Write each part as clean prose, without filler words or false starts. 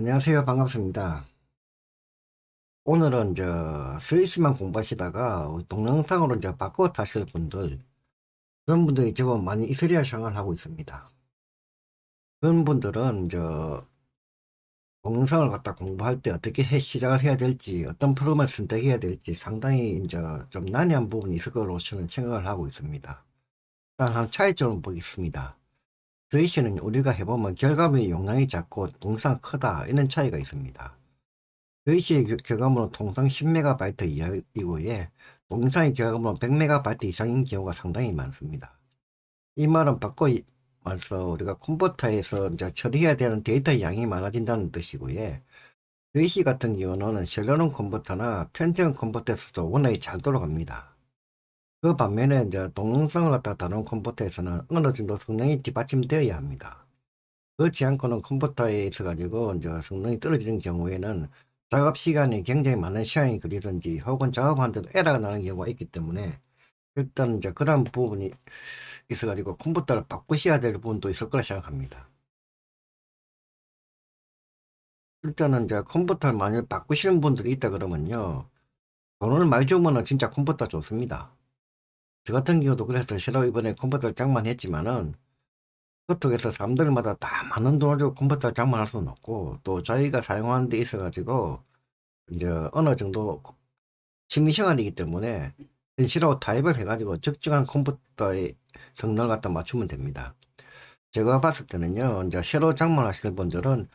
안녕하세요. 반갑습니다. 오늘은 스위치만 공부하시다가 동영상으로 바꿔 타실 분들, 그런 분들이 제법 많이 있으리라 생각을 하고 있습니다. 그런 분들은 동영상을 갖다 공부할 때 어떻게 시작을 해야 될지, 어떤 프로그램을 선택해야 될지 상당히 좀 난해한 부분이 있을 거로 저는 생각을 하고 있습니다. 일단 한 차이점을 보겠습니다. 스위치는 우리가 해보면 결과물의 용량이 작고 동영상 크다, 이런 차이가 있습니다. VC의 결과물은 통상 10MB 이하이고에 동영상의 결과물은 100MB 이상인 경우가 상당히 많습니다. 이 말은 바꿔서 우리가 컴퓨터에서 처리해야 되는 데이터 양이 많아진다는 뜻이고요. VC 같은 경우는 셀러론 컴퓨터나 편지형 컴퓨터에서도 워낙에 잘 돌아갑니다. 그 반면에 동영상을 갖다 다룬 컴퓨터에서는 어느 정도 성능이 뒷받침되어야 합니다. 그렇지 않고는 컴퓨터에 있어 가지고 성능이 떨어지는 경우에는 작업 시간이 굉장히 많은 시간이 걸리든지 혹은 작업하는데도 에러가 나는 경우가 있기 때문에 일단 그런 부분이 있어 가지고 컴퓨터를 바꾸셔야 될 부분도 있을 거라 생각합니다. 일단은 컴퓨터를 만약 바꾸시는 분들이 있다 그러면요, 돈을 많이 주면은 진짜 컴퓨터 좋습니다. 저 같은 경우도 그래서 새로 이번에 컴퓨터를 장만했지만은 그쪽에서 사람들마다 다 많은 돈을 주고 컴퓨터를 장만할 수는 없고, 또 저희가 사용하는 데 있어 가지고 어느 정도 취미생활이기 때문에 현실하고 타입을 해가지고 적정한 컴퓨터의 성능을 갖다 맞추면 됩니다. 제가 봤을 때는요, 새로 장만하시는 분들은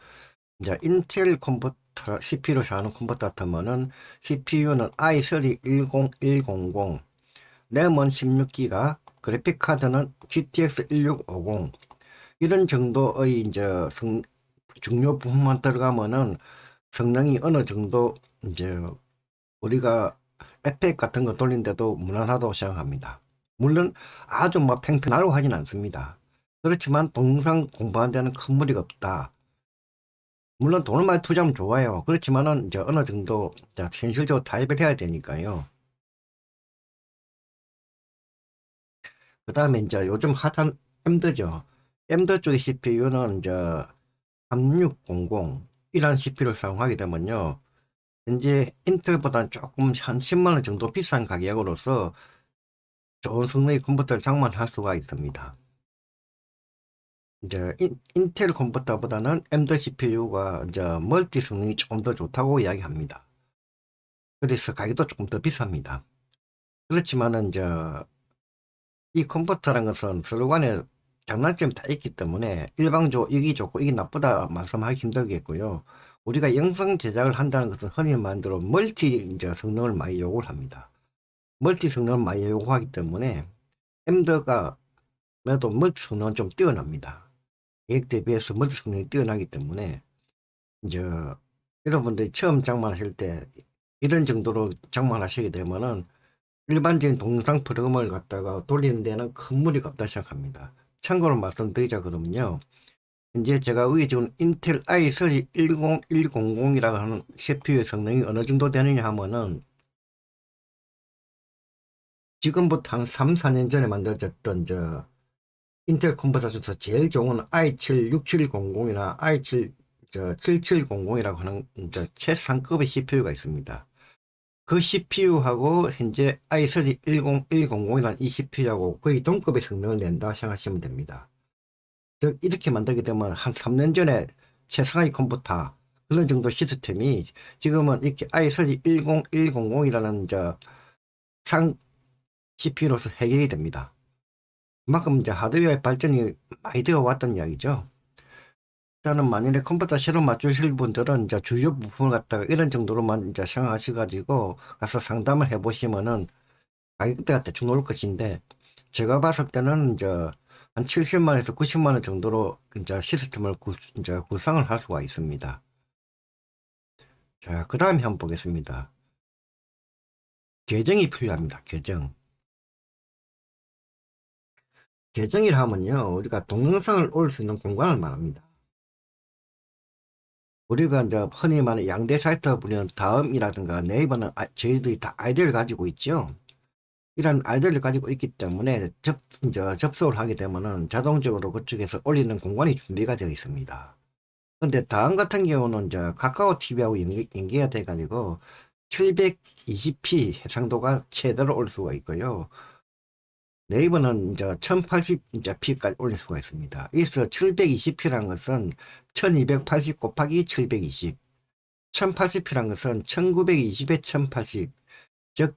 인텔 컴퓨터 CPU를 사는 컴퓨터 같으면은 CPU는 i3 10100, 램은 16기가, 그래픽 카드는 GTX 1650, 이런 정도의 중요 부분만 들어가면은 성능이 어느 정도 이제 우리가 에펙 같은 거 돌린데도 무난하다고 생각합니다. 물론 아주 뭐 팽팽하고 하진 않습니다. 그렇지만 동영상 공부하는 데는 큰 무리가 없다. 물론 돈을 많이 투자하면 좋아요. 그렇지만은 어느 정도 현실적으로 타협을 해야 되니까요. 그 다음에 요즘 핫한 엠드죠. 엠드 쪽의 CPU는 3600 이란 CPU를 사용하게 되면요, 현재 인텔보다는 조금 한 10만 원 정도 비싼 가격으로서 좋은 성능의 컴퓨터를 장만할 수가 있습니다. 인텔 컴퓨터보다는 AMD CPU가 멀티 성능이 조금 더 좋다고 이야기합니다. 그래서 가격도 조금 더 비쌉니다. 그렇지만은 이 컴퓨터라는 것은 서로 간에 장단점이 다 있기 때문에 일방적으로 이게 좋고 이게 나쁘다 말씀하기 힘들겠고요. 우리가 영상 제작을 한다는 것은 흔히 말로 멀티 성능을 많이 요구를 합니다. 멀티 성능을 많이 요구하기 때문에 AMD가 매도 멀티 성능은 좀 뛰어납니다. 계획 대비해서 멀티 성능이 뛰어나기 때문에 이제 여러분들이 처음 장만하실 때 이런 정도로 장만하시게 되면은 일반적인 동영상 프로그램을 갖다가 돌리는 데는 큰 무리가 없다 생각합니다. 참고로 말씀드리자 그러면요, 현재 제가 위에 지금 인텔 i3 10100이라고 하는 CPU의 성능이 어느 정도 되느냐 하면은 지금부터 한 3, 4년 전에 만들어졌던 인텔 컴퓨터 중에서 제일 좋은 i7 6700이나 i7 7700이라고 하는 최상급의 CPU가 있습니다. 그 CPU하고 현재 i3 10100이라는 이 CPU하고 거의 동급의 성능을 낸다 생각하시면 됩니다. 즉 이렇게 만들게 되면 한 3년 전에 최상의 컴퓨터 그런 정도 시스템이 지금은 이렇게 i3 10100이라는 상 CPU로서 해결이 됩니다. 그만큼 하드웨어의 발전이 많이 되어 왔다는 이야기죠. 일단은 만일에 컴퓨터 새로 맞추실 분들은 주요 부품을 갖다가 이런 정도로만 생각하셔가지고 가서 상담을 해보시면은 가격대가 대충 나올 것인데, 제가 봤을 때는 한 70만에서 90만 원 정도로 시스템을 구상을 할 수가 있습니다. 자, 그 다음에 한번 보겠습니다. 계정이 필요합니다. 계정. 계정이라 하면요, 우리가 동영상을 올릴 수 있는 공간을 말합니다. 우리가 흔히 말하는 양대 사이트 보면 다음이라든가 네이버는 저희들이 다 아이디를 가지고 있죠. 이런 아이디를 가지고 있기 때문에 접속을 하게 되면은 자동적으로 그쪽에서 올리는 공간이 준비가 되어 있습니다. 근데 다음 같은 경우는 이제 카카오 TV하고 연계가 돼가지고 720p 해상도가 최대로 올 수가 있고요. 네이버는 이제 1080p까지 올릴 수가 있습니다. 여기서 720p라는 것은 1280 곱하기 720, 1080p라는 것은 1920에 1080, 즉,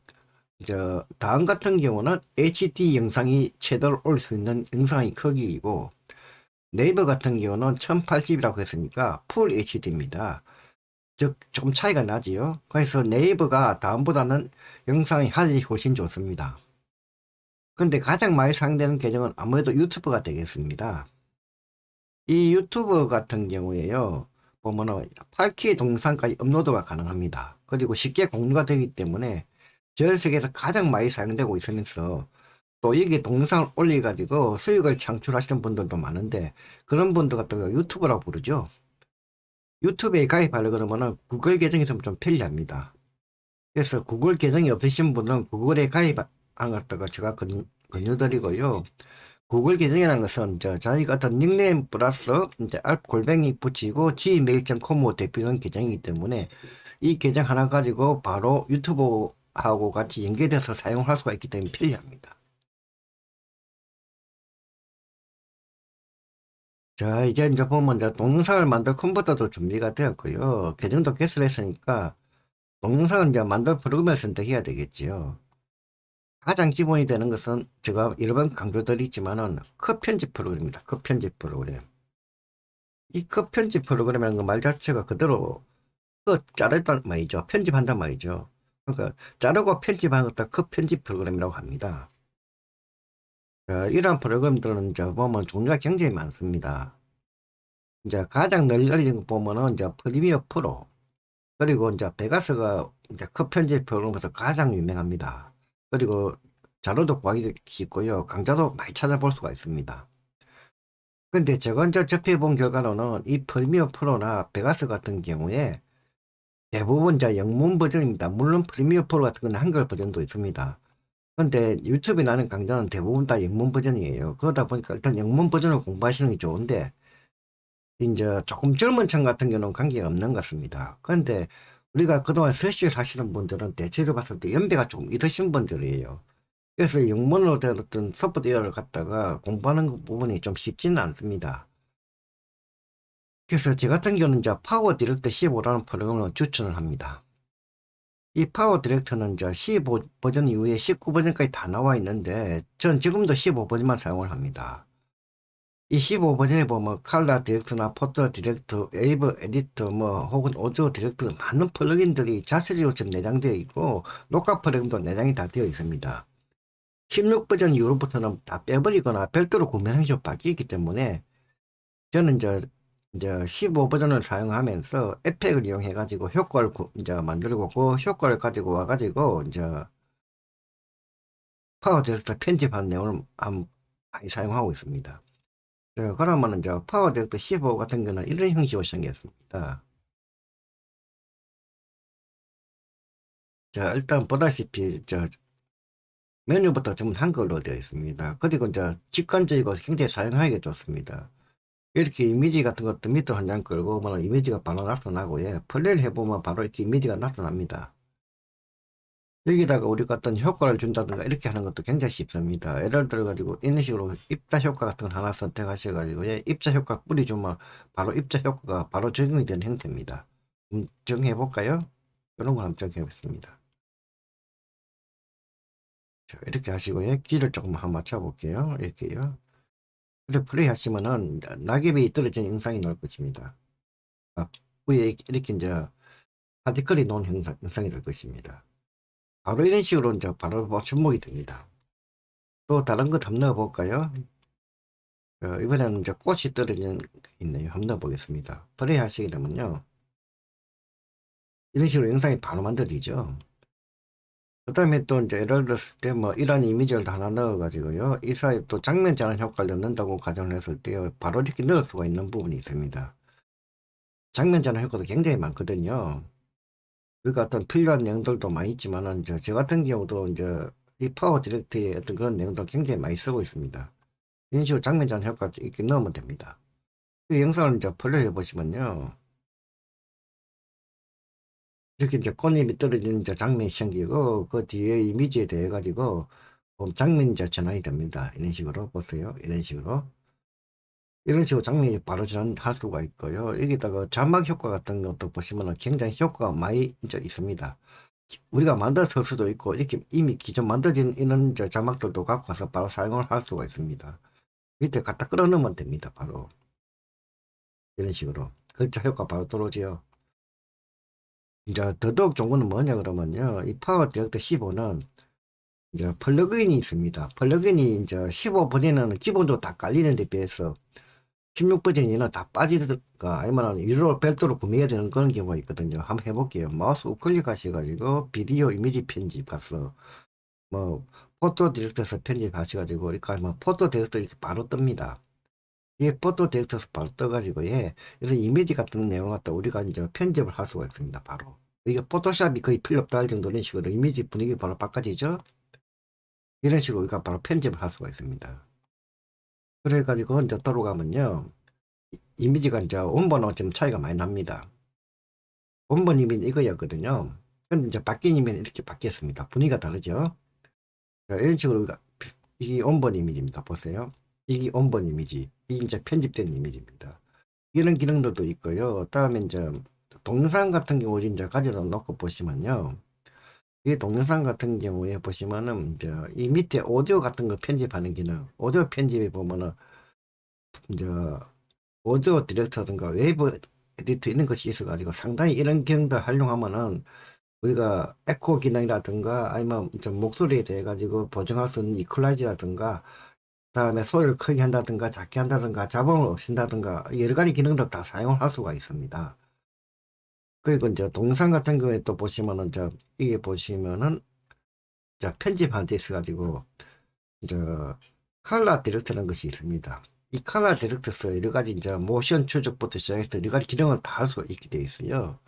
다음 같은 경우는 HD 영상이 최대로 올 수 있는 영상의 크기이고, 네이버 같은 경우는 1080이라고 했으니까 풀 HD입니다. 즉, 조금 차이가 나지요. 그래서 네이버가 다음보다는 영상의 화질이 훨씬 좋습니다. 근데 가장 많이 사용되는 계정은 아무래도 유튜브가 되겠습니다. 이 유튜브 같은 경우에요, 보면은 8K 동영상까지 업로드가 가능합니다. 그리고 쉽게 공유가 되기 때문에 전 세계에서 가장 많이 사용되고 있으면서 또 여기 동영상을 올려가지고 수익을 창출하시는 분들도 많은데, 그런 분들 같은 경우 유튜브라고 부르죠. 유튜브에 가입하려 그러면은 구글 계정이 있으면 좀 편리합니다. 그래서 구글 계정이 없으신 분은 구글에 가입한 갖다가 제가 권유드리고요. 구글 계정이라는 것은 자기가 어떤 닉네임 플러스 이제 골뱅이 붙이고 gmail.com으로 대표하는 계정이기 때문에 이 계정 하나 가지고 바로 유튜브하고 같이 연계돼서 사용할 수가 있기 때문에 편리합니다. 자, 이제 보면 이제 동영상을 만들 컴퓨터도 준비가 되었고요. 계정도 개설했으니까 동영상을 이제 만들 프로그램을 선택해야 되겠지요. 가장 기본이 되는 것은 제가 여러 번 강조드리지만은 컷 편집 프로그램입니다. 컷 편집 프로그램. 이 컷 편집 프로그램이라는 거 말 자체가 그대로 자르단 말이죠. 편집한단 말이죠. 그러니까 자르고 편집하는 것도 컷 편집 프로그램이라고 합니다. 이러한 프로그램들은 이제 보면 종류가 굉장히 많습니다. 이제 가장 널리 알려진 거 보면은 이제 프리미어 프로, 그리고 이제 베가스가 이제 컷 편집 프로그램에서 가장 유명합니다. 그리고 자료도 구하기 쉽고요. 강좌도 많이 찾아볼 수가 있습니다. 근데 제가 이제 접해본 결과로는 이 프리미어 프로나 베가스 같은 경우에 대부분 이제 영문 버전입니다. 물론 프리미어 프로 같은 건 한글 버전도 있습니다. 근데 유튜브에 나는 강좌는 대부분 다 영문 버전이에요. 그러다 보니까 일단 영문 버전을 공부하시는 게 좋은데, 이제 조금 젊은 층 같은 경우는 관계가 없는 것 같습니다. 그런데 우리가 그동안 서식을 하시는 분들은 대체로 봤을 때 연배가 조금 있으신 분들이에요. 그래서 영문으로 된 어떤 소프트웨어를 갖다가 공부하는 부분이 좀 쉽지는 않습니다. 그래서 저 같은 경우는 이제 파워 디렉터 15라는 프로그램을 추천을 합니다. 이 파워 디렉터는 이제 15 버전 이후에 19 버전까지 다 나와 있는데, 전 지금도 15 버전만 사용을 합니다. 이 15 버전에 보면 칼라 디렉터나 포토 디렉터, 웨이브 에디터, 혹은 오디오 디렉터, 많은 플러긴들이 자체적으로 지금 내장되어 있고 녹화 프로그램도 내장이 다 되어 있습니다. 16 버전 이후로부터는 다 빼버리거나 별도로 구매하는 식으로 바뀌기 때문에 저는 이제 15 버전을 사용하면서 에펙을 이용해 가지고 효과를 이제 만들고, 그 효과를 가지고 와 가지고 이제 파워 디렉터 편집한 내용을 많이 사용하고 있습니다. 그러면 이제 파워 디렉터 15 같은 경우는 이런 형식으로 생겼습니다. 자, 일단 보다시피 메뉴부터 전부 한글로 되어 있습니다. 그리고 이제 직관적이고 굉장히 사용하기 좋습니다. 이렇게 이미지 같은 것도 밑으로 한 장 끌고 보면 이미지가 바로 나타나고, 플레이를 해보면 바로 이렇게 이미지가 나타납니다. 여기다가 우리가 어떤 효과를 준다든가 이렇게 하는 것도 굉장히 쉽습니다. 예를 들어 가지고 이런 식으로 입자 효과 같은 걸 하나 선택하셔 가지고 입자 효과 뿌려주면 바로 입자 효과가 바로 적용이 되는 형태입니다. 적용해 볼까요? 이런 걸 한번 적용해 보겠습니다. 이렇게 하시고요. 길을 조금 한번 맞춰 볼게요. 이렇게요. 이렇게 플레이 하시면은 낙엽이 떨어진 영상이 나올 것입니다. 아, 위에 이렇게 이제 파티클이 놓은 영상이 될 것입니다. 바로 이런 식으로 이제 바로 주목이 됩니다. 또 다른 것 한번 넣어 볼까요? 이번에는 이제 꽃이 떨어진 게 있네요. 한번 넣어보겠습니다. 플레이 하시게 되면요, 이런 식으로 영상이 바로 만들어지죠. 그 다음에 또 이제 예를 들었을 때 이런 이미지를 하나 넣어가지고요, 이 사이에 또 장면 전환 효과를 넣는다고 가정을 했을 때 바로 이렇게 넣을 수가 있는 부분이 있습니다. 장면 전환 효과도 굉장히 많거든요. 그러니까 어떤 필요한 내용들도 많이 있지만은 저 같은 경우도 이제 이 파워 디렉트의 어떤 그런 내용도 굉장히 많이 쓰고 있습니다. 이런 식으로 장면 전환 효과 이렇게 넣으면 됩니다. 그 영상을 이제 플레이해 보시면요. 이렇게 이제 꽃잎이 떨어지는 이제 장면이 생기고, 그 뒤에 이미지에 대해 가지고, 장면이 이제 전환이 됩니다. 이런 식으로 보세요. 이런 식으로. 이런 식으로 장면이 바로 전환할 수가 있고요. 여기다가 자막 효과 같은 것도 보시면 굉장히 효과가 많이 이제 있습니다. 우리가 만들었을 수도 있고, 이렇게 이미 기존 만들어진 이런 저 자막들도 갖고 와서 바로 사용을 할 수가 있습니다. 밑에 갖다 끌어 넣으면 됩니다. 바로. 이런 식으로. 글자 효과 바로 들어오지요. 이제 더더욱 좋은 거는 뭐냐 그러면요. 이 파워 디렉터 15는 이제 플러그인이 있습니다. 플러그인이 이제 15버전에는 기본적으로 다 깔리는 데 비해서 16버전에는 다 빠지든가 아니면 유료 별도로 구매해야 되는 그런 경우가 있거든요. 한번 해볼게요. 마우스 우클릭 하셔가지고 비디오 이미지 편집 가서 뭐 포토 디렉터에서 편집하셔가지고 이렇게 하면 포토 디렉터 이렇게 바로 뜹니다. 이게 포토 디렉터에서 바로 떠가지고 예, 이런 이미지 같은 내용 갖다 우리가 이제 편집을 할 수가 있습니다. 바로. 이게 포토샵이 거의 필요 없다 할 정도 이런 식으로 이미지 분위기 바로 바꿔지죠. 이런 식으로 우리가 바로 편집을 할 수가 있습니다. 그래가지고 이제 들어가면요. 이미지가 이제 원본하고 좀 차이가 많이 납니다. 원본 이미지 이거였거든요. 근데 이제 바뀐 이미지는 이렇게 바뀌었습니다. 분위기가 다르죠. 자, 이런 식으로 우리가 이게 원본 이미지입니다. 보세요. 이게 원본 이미지. 이게 이제 편집된 이미지입니다. 이런 기능들도 있고요. 다음에 이제 동영상 같은 경우 이제 가져다 놓고 보시면요. 이 동영상 같은 경우에 보시면은 이제 이 밑에 오디오 같은 거 편집하는 기능, 오디오 편집에 보면은 이제 오디오 디렉터든가 웨이브 에디터 이런 것이 있어가지고 상당히 이런 기능들 활용하면은 우리가 에코 기능이라든가 아니면 좀 목소리에 대해 가지고 보정할 수 있는 이퀄라이저라든가 그다음에 소리를 크게 한다든가 작게 한다든가 잡음을 없앤다든가 여러 가지 기능들 다 사용을 할 수가 있습니다. 그리고 이제 동영상 같은 경우에 또 보시면은 저 이게 보시면은 자 편집한 데 있어가지고 이제 컬러 디렉터라는 것이 있습니다. 이 컬러 디렉터에서 여러 가지 이제 모션 추적부터 시작해서 여러 가지 기능을 다 할 수가 있게 되어 있어요.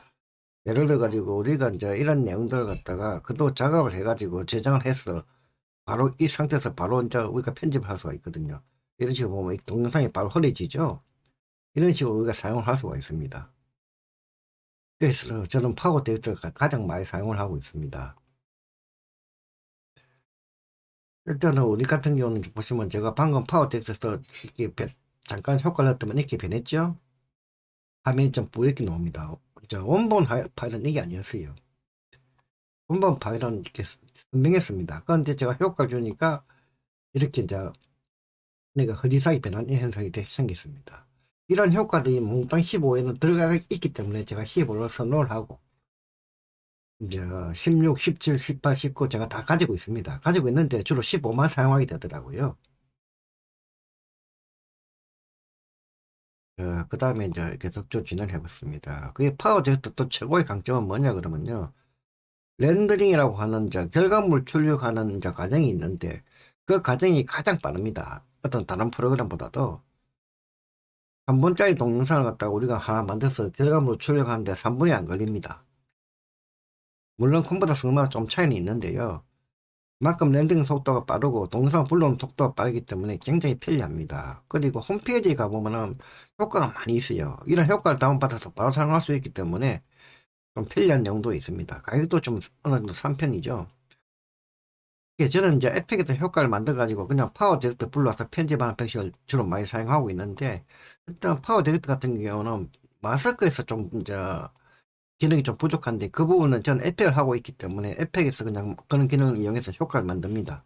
예를 들어 가지고 우리가 이제 이런 내용들을 갖다가 그도 작업을 해 가지고 저장을 해서 바로 이 상태에서 바로 이제 우리가 편집을 할 수가 있거든요. 이런 식으로 보면 이 동영상이 바로 흐려지죠. 이런 식으로 우리가 사용을 할 수가 있습니다. 그래서 저는 파워 디렉터가 가장 많이 사용을 하고 있습니다. 일단은 우리 같은 경우는 보시면 제가 방금 파워 디렉터에서 이렇게 잠깐 효과를 넣었더니 이렇게 변했죠. 화면이 좀 뿌옇게 나옵니다. 원본 파일은 이게 아니었어요. 원본 파일은 이렇게 선명했습니다. 그런데 제가 효과를 주니까 이렇게 이제 내가 허디사이 변한 이 현상이 생겼습니다. 이런 효과들이 몽땅 15에는 들어가 있기 때문에 제가 15를 선호를 하고 이제 16, 17, 18, 19 제가 다 가지고 있습니다. 가지고 있는데 주로 15만 사용하게 되더라고요. 그 다음에 이제 계속 좀 진행을 해봤습니다. 그게 파워제트 또 최고의 강점은 뭐냐 그러면요. 렌더링이라고 하는 이제 결과물 출력하는 이제 과정이 있는데 그 과정이 가장 빠릅니다. 어떤 다른 프로그램보다도 한 번짜리 동영상을 갖다가 우리가 하나 만들어서 결과물 출력하는데 3분이 안 걸립니다. 물론 컴퓨터 성능마다 좀 차이는 있는데요. 그만큼 렌더링 속도가 빠르고 동영상 불러오는 속도가 빠르기 때문에 굉장히 편리합니다. 그리고 홈페이지에 가보면은 효과가 많이 있어요. 이런 효과를 다운받아서 바로 사용할 수 있기 때문에 좀 편리한 내용도 있습니다. 가격도 좀 어느 정도 싼 편이죠. 저는 이제 에펙에서 효과를 만들어가지고 그냥 파워 디렉터 불러와서 편집하는 방식을 주로 많이 사용하고 있는데 일단 파워 디렉터 같은 경우는 마스크에서 좀 이제 기능이 좀 부족한데 그 부분은 저는 에펙을 하고 있기 때문에 에펙에서 그냥 그런 기능을 이용해서 효과를 만듭니다.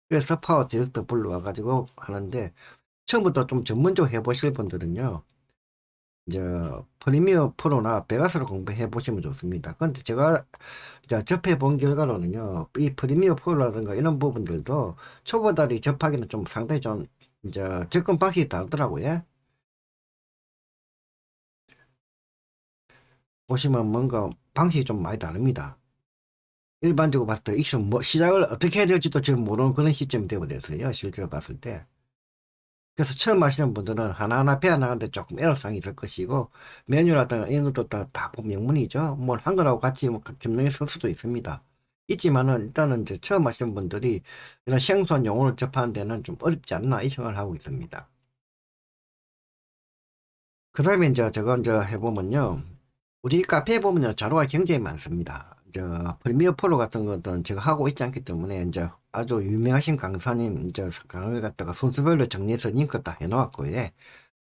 그래서 파워 디렉터 불러와가지고 하는데 처음부터 좀 전문적으로 해보실 분들은요. 이제 프리미어 프로나 베가스를 공부해 보시면 좋습니다. 그런데 제가 이제 접해 본 결과로는요, 이 프리미어 프로라든가 이런 부분들도 초보자들이 접하기는 좀 상당히 좀 이제 접근 방식이 다르더라고요. 보시면 뭔가 방식이 좀 많이 다릅니다. 일반적으로 봤을 때 이게 뭐 시작을 어떻게 해야 될지도 지금 모르는 그런 시점이 되어버렸어요. 실제로 봤을 때. 그래서 처음 하시는 분들은 하나하나 배워나가는데 조금 애로사항이 있을 것이고 메뉴라든가 이런 것도 다 명문이죠. 뭘 한 거라고 같이 뭐 김명이 쓸 수도 있습니다. 있지만은 일단은 이제 처음 하시는 분들이 이런 생소한 용어를 접하는 데는 좀 어렵지 않나 이 생각을 하고 있습니다. 그 다음에 이제 저거 이제 해보면요. 우리 카페에 보면요. 자료가 굉장히 많습니다. 프리미어 프로 같은 것들은 제가 하고 있지 않기 때문에 이제 아주 유명하신 강사님 이제 강의를 갖다가 순서별로 정리해서 링크 다 해놓았고, 예.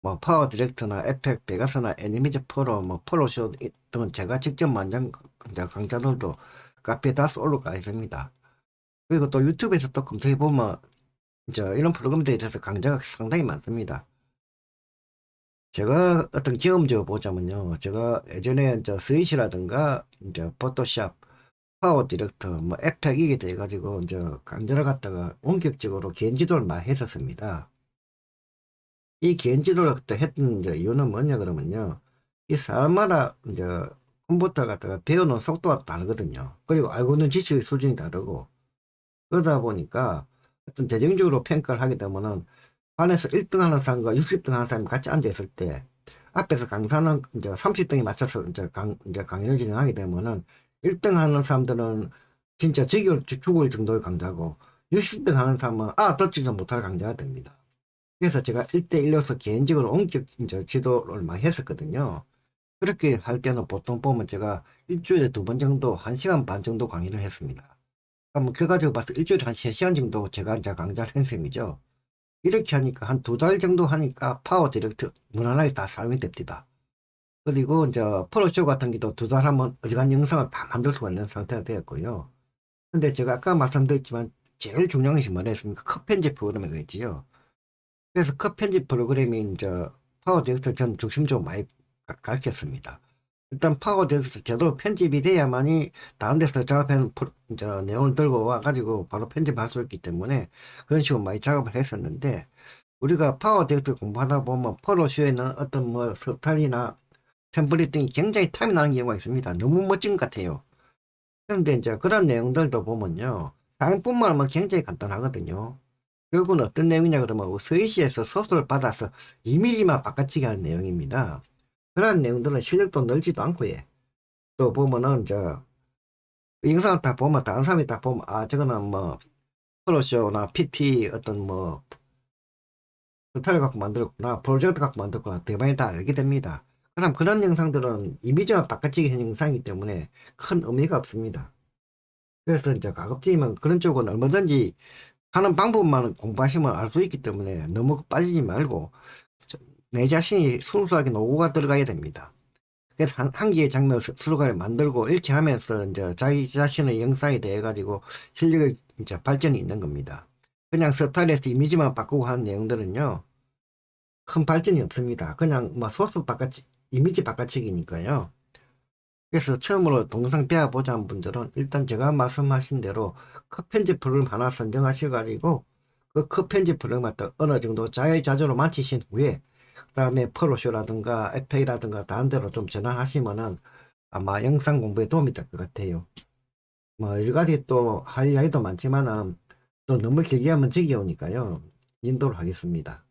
뭐 파워 디렉터나 에펙, 베가스나 애니메이션 프로, 뭐 프로쇼 등은 제가 직접 만든 이제 강좌들도 카페에 다 올라가 있습니다. 그리고 또 유튜브에서 또 검색해보면 이제 이런 프로그램들에 대해서 강좌가 상당히 많습니다. 제가 어떤 경험적으로 보자면요. 제가 예전에 이제 스위치라든가 이제 포토샵, 파워 디렉터, 뭐 에펙 이게 돼가지고 이제 강좌를 갖다가 본격적으로 개인 지도를 많이 했었습니다. 이 개인 지도를 그때 했던 이제 이유는 뭐냐 그러면요. 이 사람마다 이제 컴퓨터 갖다가 배우는 속도가 다르거든요. 그리고 알고 있는 지식의 수준이 다르고 그러다 보니까 어떤 재정적으로 평가를 하게 되면은 반에서 1등 하는 사람과 60등 하는 사람이 같이 앉아 있을 때 앞에서 강사는 이제 30등에 맞춰서 이제 강연을 진행하게 되면은 1등 하는 사람들은 진짜 죽을 정도의 강자고 60등 하는 사람은 듣지도 못할 강자가 됩니다. 그래서 제가 1대1로서 개인적으로 원격 이제 지도를 많이 했었거든요. 그렇게 할 때는 보통 보면 제가 일주일에 2번 정도, 1시간 반 정도 강의를 했습니다. 그럼 결과적으로 봐서 일주일에 한 3시간 정도 제가 이제 강좌를 한 셈이죠. 이렇게 하니까 한 2달 정도 하니까 파워 디렉트 무난하게 다 사용이 됩니다. 그리고 이제 프로쇼 같은 경우도 2달 하면 어지간한 영상을 다 만들 수가 있는 상태가 되었고요. 근데 제가 아까 말씀드렸지만 제일 중요한 것이 뭐라 했습니까? 컷 편집 프로그램이라고 했지요. 그래서 컷 편집 프로그램이 이제 파워 디렉터 전 중심적으로 많이 가르쳤습니다. 일단 파워 디렉터 제대로 편집이 돼야만이 다른 데서 작업하는 이제 내용을 들고 와가지고 바로 편집할 수 있기 때문에 그런 식으로 많이 작업을 했었는데 우리가 파워 디렉터 공부하다 보면 프로쇼에는 어떤 뭐 스타일이나 템플릿 등이 굉장히 탐이 나는 경우가 있습니다. 너무 멋진 것 같아요. 그런데 이제 그런 내용들도 보면요. 사용법만 하면 굉장히 간단하거든요. 결국은 어떤 내용이냐 그러면 스위치에서 소스를 받아서 이미지만 바꿔치기 하는 내용입니다. 그런 내용들은 실력도 늘지도 않고, 예. 또 보면은 영상을 딱 보면 다른 사람이 딱 보면 저거는 뭐 프로쇼나 PT 어떤 뭐 스타일 갖고 만들었구나, 프로젝트 갖고 만들었구나 대박이 다 알게 됩니다. 그럼 그런 영상들은 이미지만 바꿔치기 한 영상이기 때문에 큰 의미가 없습니다. 그래서 이제 가급적이면 그런 쪽은 얼마든지 하는 방법만 공부하시면 알 수 있기 때문에 너무 빠지지 말고 내 자신이 순수하게 노고가 들어가야 됩니다. 그래서 한 개의 장면 슬로건을 만들고 이렇게 하면서 이제 자기 자신의 영상에 대해 가지고 실력의 이제 발전이 있는 겁니다. 그냥 스타일에서 이미지만 바꾸고 하는 내용들은요, 큰 발전이 없습니다. 그냥 뭐 소스 이미지 바꿔치기니까요. 그래서 처음으로 동영상 배워보자 하는 분들은 일단 제가 말씀하신 대로 컷 편집 프로그램 하나 선정하셔가지고 그 컷 편집 프로그램 갖다 어느 정도 자유자재로 마치신 후에 그 다음에 프로쇼라든가 에페이라든가 다른 데로 좀 전환하시면은 아마 영상 공부에 도움이 될 것 같아요. 뭐 여러 가지 또 할 이야기도 많지만은 또 너무 길게 하면 지겨우니까요. 인도를 하겠습니다.